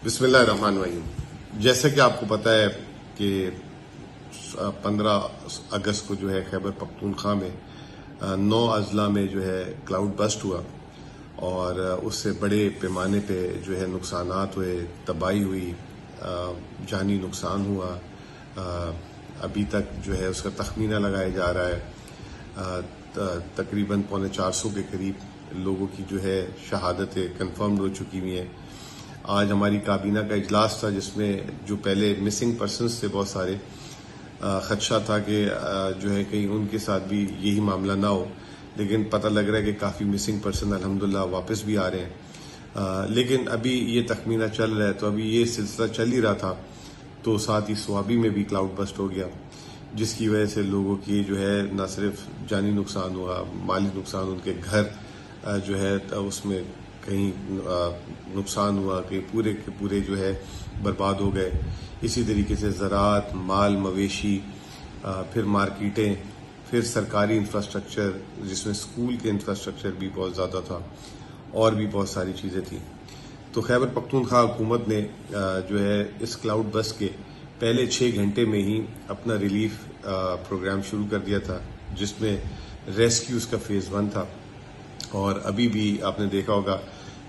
बिस्मिल्लाहिर्रहमानिर्रहीम। जैसे कि आपको पता है कि 15 अगस्त को जो है खैबर पख्तूनख्वा में 9 अजला में जो है क्लाउड बस्ट हुआ और उससे बड़े पैमाने पे जो है नुकसानात हुए, तबाही हुई, जानी नुकसान हुआ। अभी तक जो है उसका तखमीना लगाया जा रहा है तकरीबन 450 के करीब लोगों की जो है शहादतें कन्फर्म हो चुकी हुई हैं। आज हमारी काबीना का इजलास था जिसमें जो पहले मिसिंग पर्सनस थे बहुत सारे, खदशा था कि जो है कहीं उनके साथ भी यही मामला ना हो, लेकिन पता लग रहा है कि काफ़ी मिसिंग पर्सन अल्हम्दुलिल्लाह वापस भी आ रहे हैं। लेकिन अभी ये तखमीना चल रहा है, तो अभी ये सिलसिला चल ही रहा था तो साथ ही स्वाबी में भी क्लाउड बस्ट हो गया, जिसकी वजह से लोगों की जो है न सिर्फ जानी नुकसान हुआ, माली नुकसान, उनके घर जो है उसमें कहीं नुकसान हुआ, कहीं पूरे के पूरे जो है बर्बाद हो गए। इसी तरीके से ज़राअत, माल मवेशी, फिर मार्केटें, फिर सरकारी इंफ्रास्ट्रक्चर जिसमें स्कूल के इंफ्रास्ट्रक्चर भी बहुत ज़्यादा था और भी बहुत सारी चीज़ें थी। तो खैबर पख्तूनख्वा हुकूमत ने जो है इस क्लाउड बस्ट के पहले 6 घंटे में ही अपना रिलीफ प्रोग्राम शुरू कर दिया था, जिसमें रेस्क्यूज़ का फेज़ 1 था। और अभी भी आपने देखा होगा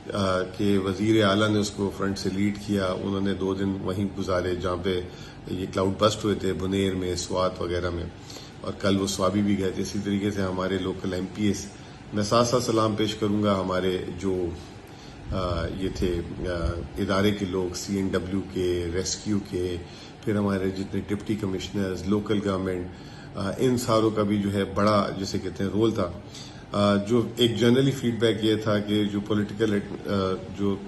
कि वज़ीर आला ने उसको फ्रंट से लीड किया। उन्होंने 2 दिन वहीं गुजारे जहाँ पे ये क्लाउड बस्ट हुए थे, बुनेर में, स्वात वगैरह में, और कल वो स्वाबी भी गए थे। इसी तरीके से हमारे लोकल MPs, मैं साथ साथ सलाम पेश करूँगा हमारे जो ये थे इदारे के लोग, CNW के, रेस्क्यू के, फिर हमारे जितने डिप्टी कमिश्नर्स, लोकल गवर्नमेंट, इन सारों का भी जो है बड़ा जिसे कहते हैं रोल था। जो एक जनरली फीडबैक ये था कि जो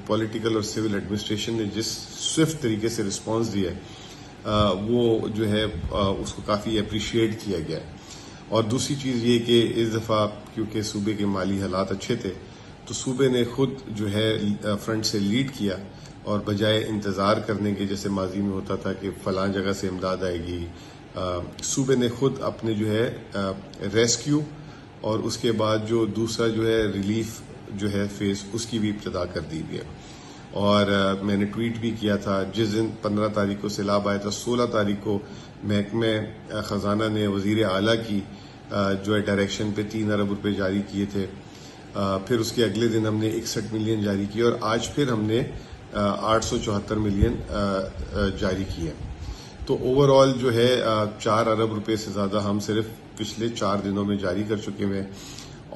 पॉलिटिकल और सिविल एडमिनिस्ट्रेशन ने जिस स्विफ्ट तरीके से रिस्पांस दिया है वो जो है उसको काफ़ी अप्रिशिएट किया गया है। और दूसरी चीज़ ये कि इस दफ़ा क्योंकि सूबे के माली हालात अच्छे थे तो सूबे ने खुद जो है फ्रंट से लीड किया, और बजाय इंतज़ार करने के जैसे माजी में होता था कि फ़लाँ जगह से इमदाद आएगी, सूबे ने खुद अपने जो है रेस्क्यू और उसके बाद जो दूसरा जो है रिलीफ जो है फेज़ उसकी भी इब्तिदा कर दी गई है। और मैंने ट्वीट भी किया था जिस दिन 15 तारीख को सैलाब आया था, 16 तारीख को महकमे ख़जाना ने वज़ीर आला की जो है डायरेक्शन पे 3 अरब रुपए जारी किए थे। फिर उसके अगले दिन हमने 61 मिलियन जारी किए और आज फिर हमने 874 मिलियन जारी किए। तो ओवरऑल जो है 4 अरब रुपए से ज़्यादा हम सिर्फ पिछले 4 दिनों में जारी कर चुके हैं।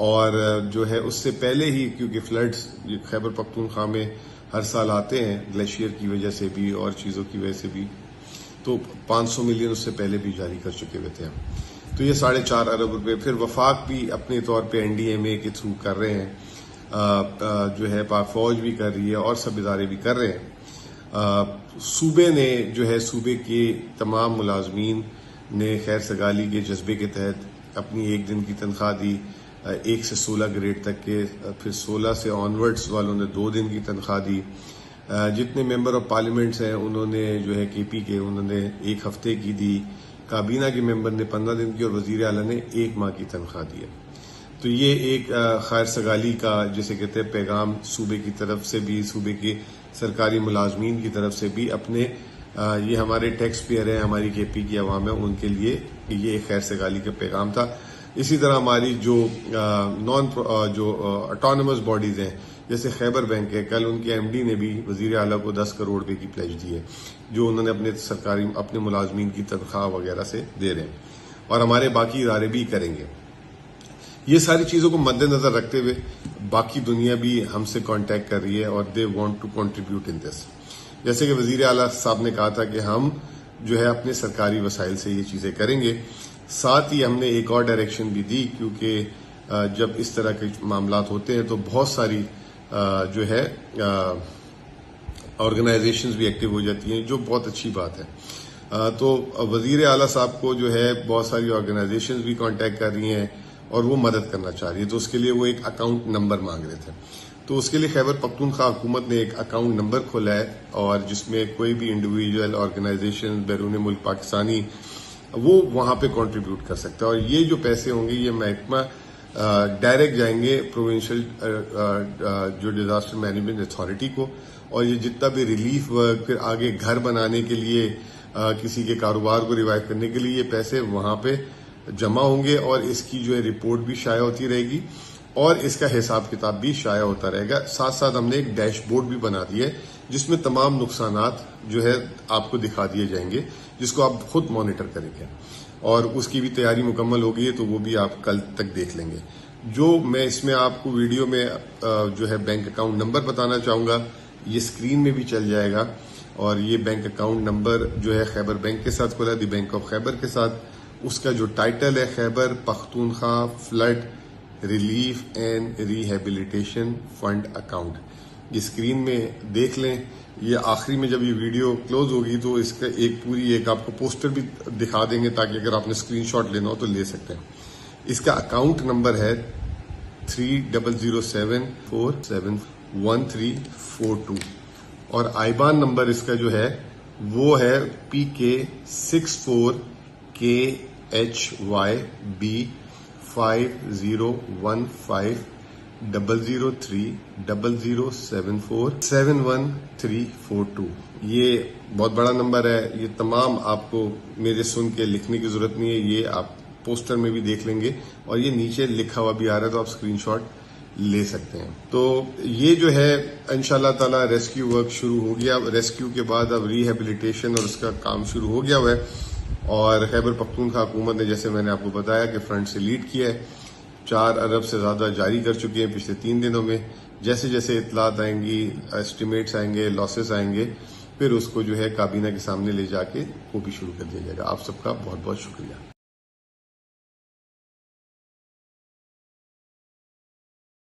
और जो है उससे पहले ही, क्योंकि फ्लड्स खैबर पख्तूनख्वा में हर साल आते हैं ग्लेशियर की वजह से भी और चीज़ों की वजह से भी, तो 500 मिलियन उससे पहले भी जारी कर चुके हुए थे। तो ये 4.5 अरब रुपए फिर वफाक भी अपने तौर पे NDMA के थ्रू कर रहे हैं, जो है पाक फौज भी कर रही है और सब इदारे भी कर रहे हैं। सूबे ने जो है सूबे के तमाम मुलाजमीन ने खैर सगाली के जज्बे के तहत अपनी 1 दिन की तनख्वाह दी, 1 से 16 ग्रेड तक के, फिर 16 से ऑनवर्ड्स वालों ने 2 दिन की तनख्वाह दी। जितने मेंबर ऑफ पार्लियामेंट्स हैं उन्होंने जो है KP के उन्होंने 1 हफ्ते की दी, काबीना के मेंबर ने 15 दिन की और वज़ीर आला ने 1 माह की तनख्वाह दी है। तो ये एक खैर सगाली का जिसे कहते हैं पैगाम सूबे की तरफ से भी, सूबे के सरकारी मुलाजमीन की तरफ से भी, अपने ये हमारे टैक्स पेयर हैं, हमारी KP की आवाम है, उनके लिए ये एक खैर सगाली का पैगाम था। इसी तरह हमारी जो ऑटोनमस बॉडीज हैं जैसे खैबर बैंक है, कल उनके MD ने भी वज़ीर आला को 10 करोड़ रुपए की प्लेज दी है, जो उन्होंने अपने मुलाजमीन की तनख्वाह वगैरह से दे रहे हैं, और हमारे बाकी इदारे भी करेंगे। ये सारी चीज़ों को मद्देनजर रखते हुए बाकी दुनिया भी हमसे कांटेक्ट कर रही है और they want to contribute in this. जैसे कि वज़ीर आला साहब ने कहा था कि हम जो है अपने सरकारी वसाइल से ये चीज़ें करेंगे। साथ ही हमने एक और डायरेक्शन भी दी, क्योंकि जब इस तरह के मामलात होते हैं तो बहुत सारी जो है ऑर्गेनाइजेशंस भी एक्टिव हो जाती हैं, जो बहुत अच्छी बात है। तो वज़ीर आला साहब को जो है बहुत सारी ऑर्गेनाइजेशंस भी कांटेक्ट कर रही हैं और वो मदद करना चाह रही है, तो उसके लिए वो एक अकाउंट नंबर मांग रहे थे। तो उसके लिए खैबर पख्तूनख्वा हुकूमत ने एक अकाउंट नंबर खोला है, और जिसमें कोई भी इंडिविजुअल, ऑर्गेनाइजेशन, बैरून मुल्क पाकिस्तानी वो वहां पे कंट्रीब्यूट कर सकता है। और ये जो पैसे होंगे ये महकमा डायरेक्ट जाएंगे प्रोविंशियल जो डिजास्टर मैनेजमेंट अथॉरिटी को, और ये जितना भी रिलीफ वर्क, फिर आगे घर बनाने के लिए, किसी के कारोबार को रिवाइव करने के लिए ये पैसे वहां पे जमा होंगे और इसकी जो है रिपोर्ट भी शाया होती रहेगी और इसका हिसाब किताब भी शाया होता रहेगा। साथ साथ हमने एक डैशबोर्ड भी बना दिया है जिसमें तमाम नुकसानात जो है आपको दिखा दिए जाएंगे, जिसको आप खुद मॉनिटर करेंगे और उसकी भी तैयारी मुकम्मल हो गई है, तो वो भी आप कल तक देख लेंगे। जो मैं इसमें आपको वीडियो में जो है बैंक अकाउंट नंबर बताना चाहूंगा, ये स्क्रीन में भी चल जाएगा और ये बैंक अकाउंट नंबर जो है खैबर बैंक के साथ खुला, दी बैंक ऑफ खैबर के साथ। उसका जो टाइटल है Khyber Pakhtunkhwa flood relief and rehabilitation fund account, ये स्क्रीन में देख लें। ये आखिरी में जब ये वीडियो क्लोज होगी तो इसका एक आपको पोस्टर भी दिखा देंगे, ताकि अगर आपने स्क्रीनशॉट लेना हो तो ले सकते हैं। इसका अकाउंट नंबर है 3007471342 और आईबान नंबर इसका जो है वो है PK64KHYB50015003007471 ये बहुत बड़ा नंबर है। ये तमाम आपको मेरे सुन के लिखने की जरूरत नहीं है, ये आप पोस्टर में भी देख लेंगे और ये नीचे लिखा हुआ भी आ रहा है, तो आप स्क्रीनशॉट ले सकते हैं। तो ये जो है इंशाल्लाह ताला रेस्क्यू वर्क शुरू हो गया। रेस्क्यू के बाद अब रिहेबिलिटेशन और उसका काम शुरू हो गया हुआ है और खैबर पख्तूनख्वा हुकूमत ने, जैसे मैंने आपको बताया कि फ्रंट से लीड किया है, 4 अरब से ज्यादा जारी कर चुके हैं पिछले 3 दिनों में। जैसे जैसे इतलात आएंगी, एस्टिमेट्स आएंगे, लॉसेस आएंगे, फिर उसको जो है काबीना के सामने ले जाके वो भी शुरू कर दिया जाएगा। आप सबका बहुत बहुत शुक्रिया।